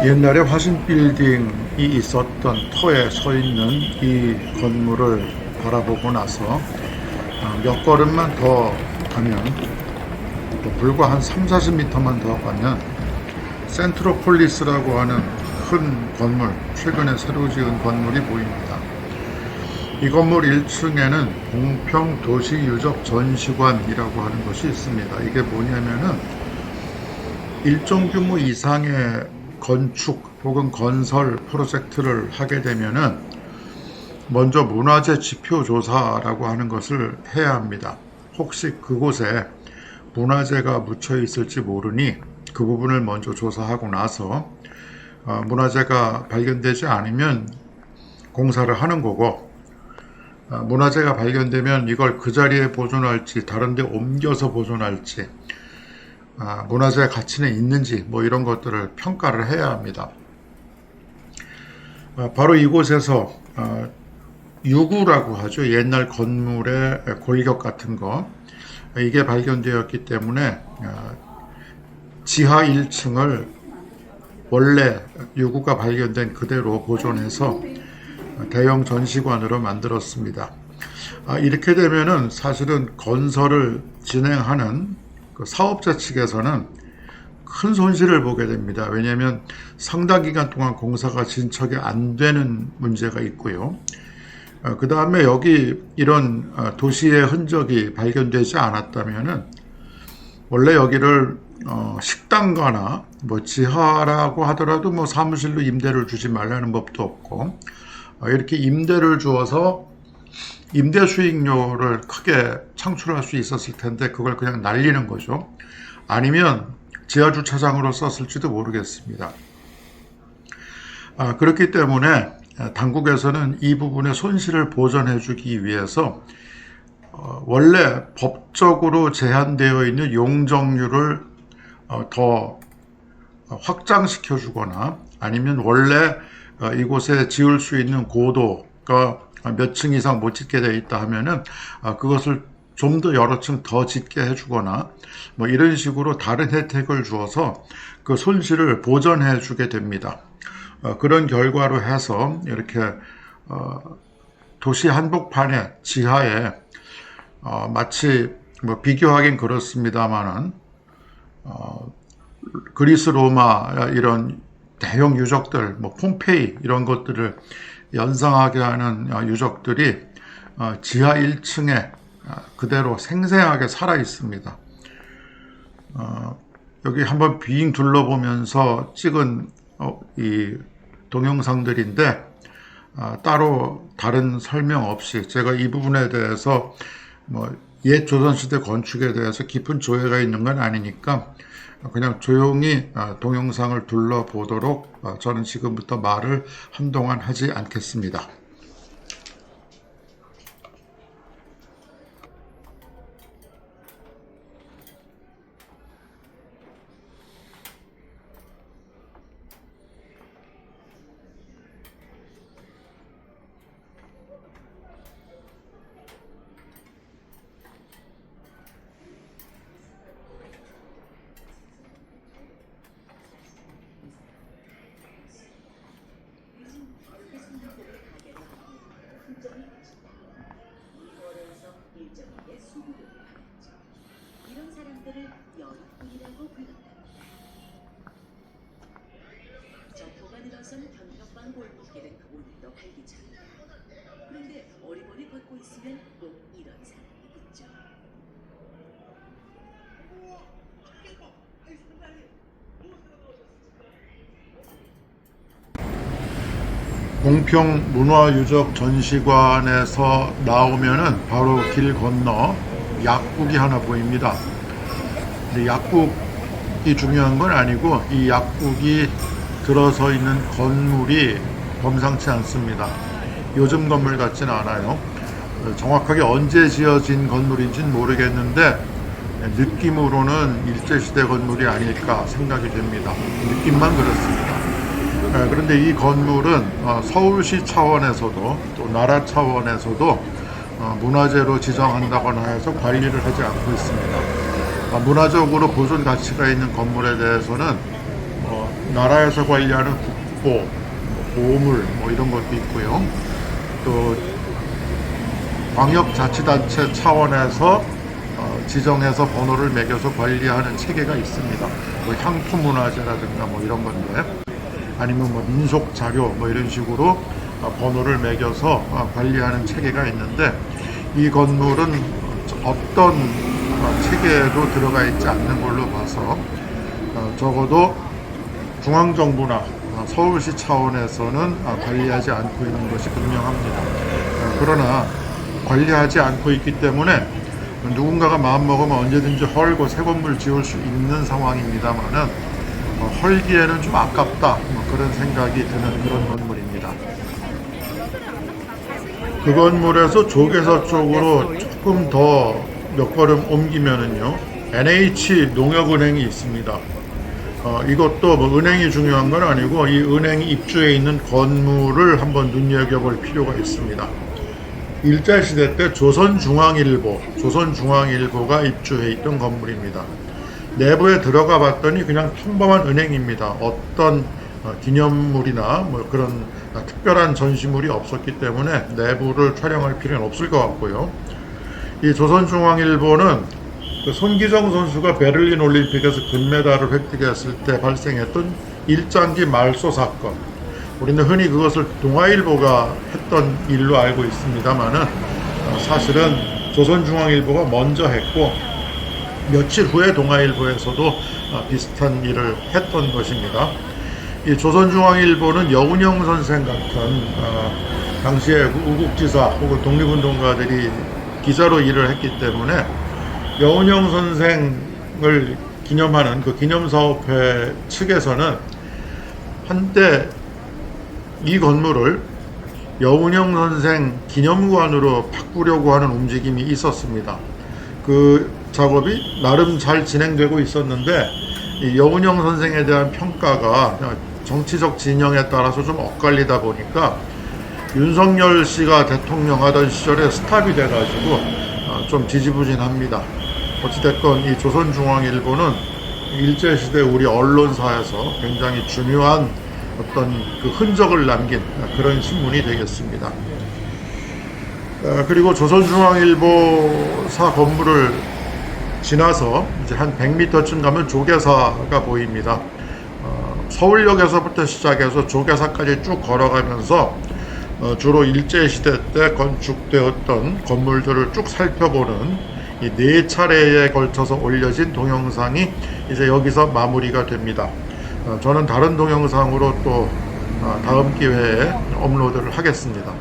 옛날에 화신 빌딩이 있었던 터에 서 있는 이 건물을 바라보고 나서 몇 걸음만 더 가면, 불과 한 3, 40m만 더 가면 센트로폴리스라고 하는 큰 건물, 최근에 새로 지은 건물이 보입니다. 이 건물 1층에는 공평 도시유적 전시관이라고 하는 것이 있습니다. 이게 뭐냐면은 일정 규모 이상의 건축 혹은 건설 프로젝트를 하게 되면은 먼저 문화재 지표 조사라고 하는 것을 해야 합니다. 혹시 그곳에 문화재가 묻혀 있을지 모르니 그 부분을 먼저 조사하고 나서 문화재가 발견되지 않으면 공사를 하는 거고, 문화재가 발견되면 이걸 그 자리에 보존할지 다른 데 옮겨서 보존할지, 문화재 가치는 있는지 이런 것들을 평가를 해야 합니다. 바로 이곳에서 유구라고 하죠. 옛날 건물의 골격 같은 거, 이게 발견되었기 때문에 지하 1층을 원래 유구가 발견된 그대로 보존해서 대형 전시관으로 만들었습니다. 이렇게 되면은 사실은 건설을 진행하는 그 사업자 측에서는 큰 손실을 보게 됩니다. 왜냐하면 상당 기간 동안 공사가 진척이 안 되는 문제가 있고요. 그 다음에 여기 이런 도시의 흔적이 발견되지 않았다면은 원래 여기를 식당가나 지하라고 하더라도 사무실로 임대를 주지 말라는 법도 없고, 이렇게 임대를 주어서 임대 수익료를 크게 창출할 수 있었을 텐데 그걸 그냥 날리는 거죠. 아니면 지하 주차장으로 썼을지도 모르겠습니다. 그렇기 때문에 당국에서는 이 부분의 손실을 보전해 주기 위해서 원래 법적으로 제한되어 있는 용적률을 더 확장시켜 주거나, 아니면 원래 이곳에 지을 수 있는 고도가 몇 층 이상 못 짓게 되어 있다 하면은 그것을 좀 더 여러 층 더 짓게 해주거나 이런 식으로 다른 혜택을 주어서 그 손실을 보전해 주게 됩니다. 그런 결과로 해서 이렇게 도시 한복판의 지하에 마치 비교하긴 그렇습니다만은 그리스 로마 이런 대형 유적들, 폼페이 이런 것들을 연상하게 하는 유적들이 지하 1층에 그대로 생생하게 살아 있습니다. 여기 한번 빙 둘러보면서 찍은 이 동영상들인데, 따로 다른 설명 없이 제가 이 부분에 대해서 옛 조선시대 건축에 대해서 깊은 조예가 있는 건 아니니까 그냥 조용히 동영상을 둘러보도록 저는 지금부터 말을 한동안 하지 않겠습니다. 이런 사람들을 여럿뿐이라고 불렀다. 점포가 늘어선 견평방 골목길은 오늘도 활기차다. 그런데 어리버리 걷고 있으면 꼭 이런 사람이 있죠. 공평 문화유적 전시관에서 나오면은 바로 길 건너 약국이 하나 보입니다. 근데 약국이 중요한 건 아니고 이 약국이 들어서 있는 건물이 범상치 않습니다. 요즘 건물 같지는 않아요. 정확하게 언제 지어진 건물인지는 모르겠는데 느낌으로는 일제시대 건물이 아닐까 생각이 됩니다. 느낌만 그렇습니다. 그런데 이 건물은 서울시 차원에서도 또 나라 차원에서도 문화재로 지정한다거나 해서 관리를 하지 않고 있습니다. 문화적으로 보존 가치가 있는 건물에 대해서는 나라에서 관리하는 국보, 보물 이런 것도 있고요. 또 광역자치단체 차원에서 지정해서 번호를 매겨서 관리하는 체계가 있습니다. 향토문화재라든가 이런 건데, 아니면 민속 자료 이런 식으로 번호를 매겨서 관리하는 체계가 있는데, 이 건물은 어떤 체계에도 들어가 있지 않는 걸로 봐서 적어도 중앙정부나 서울시 차원에서는 관리하지 않고 있는 것이 분명합니다. 그러나 관리하지 않고 있기 때문에 누군가가 마음먹으면 언제든지 헐고 새 건물 지을 수 있는 상황입니다만은 헐기에는 좀 아깝다, 그런 생각이 드는 그런 건물입니다. 그 건물에서 조계사 쪽으로 조금 더 몇 걸음 옮기면은요, NH 농협은행이 있습니다. 이것도 은행이 중요한 건 아니고 이 은행이 입주해 있는 건물을 한번 눈여겨볼 필요가 있습니다. 일제시대 때 조선중앙일보가 입주해 있던 건물입니다. 내부에 들어가 봤더니 그냥 평범한 은행입니다. 어떤 기념물이나 그런 특별한 전시물이 없었기 때문에 내부를 촬영할 필요는 없을 것 같고요. 이 조선중앙일보는 손기정 선수가 베를린 올림픽에서 금메달을 획득했을 때 발생했던 일장기 말소 사건, 우리는 흔히 그것을 동아일보가 했던 일로 알고 있습니다만은 사실은 조선중앙일보가 먼저 했고 며칠 후에 동아일보에서도 비슷한 일을 했던 것입니다. 이 조선중앙일보는 여운형 선생 같은 당시에 우국지사 혹은 독립운동가들이 기자로 일을 했기 때문에 여운형 선생을 기념하는 그 기념사업회 측에서는 한때 이 건물을 여운형 선생 기념관으로 바꾸려고 하는 움직임이 있었습니다. 그 작업이 나름 잘 진행되고 있었는데 이 여운형 선생에 대한 평가가 정치적 진영에 따라서 좀 엇갈리다 보니까 윤석열 씨가 대통령 하던 시절에 스탑이 돼가지고 좀 지지부진합니다. 어찌됐건 이 조선중앙일보는 일제시대 우리 언론사에서 굉장히 중요한 어떤 그 흔적을 남긴 그런 신문이 되겠습니다. 그리고 조선중앙일보사 건물을 지나서 이제 한 100m쯤 가면 조계사가 보입니다. 서울역에서부터 시작해서 조계사까지 쭉 걸어가면서 주로 일제시대 때 건축되었던 건물들을 쭉 살펴보는 이 4차례에 걸쳐서 올려진 동영상이 이제 여기서 마무리가 됩니다. 저는 다른 동영상으로 또 다음 기회에 업로드를 하겠습니다.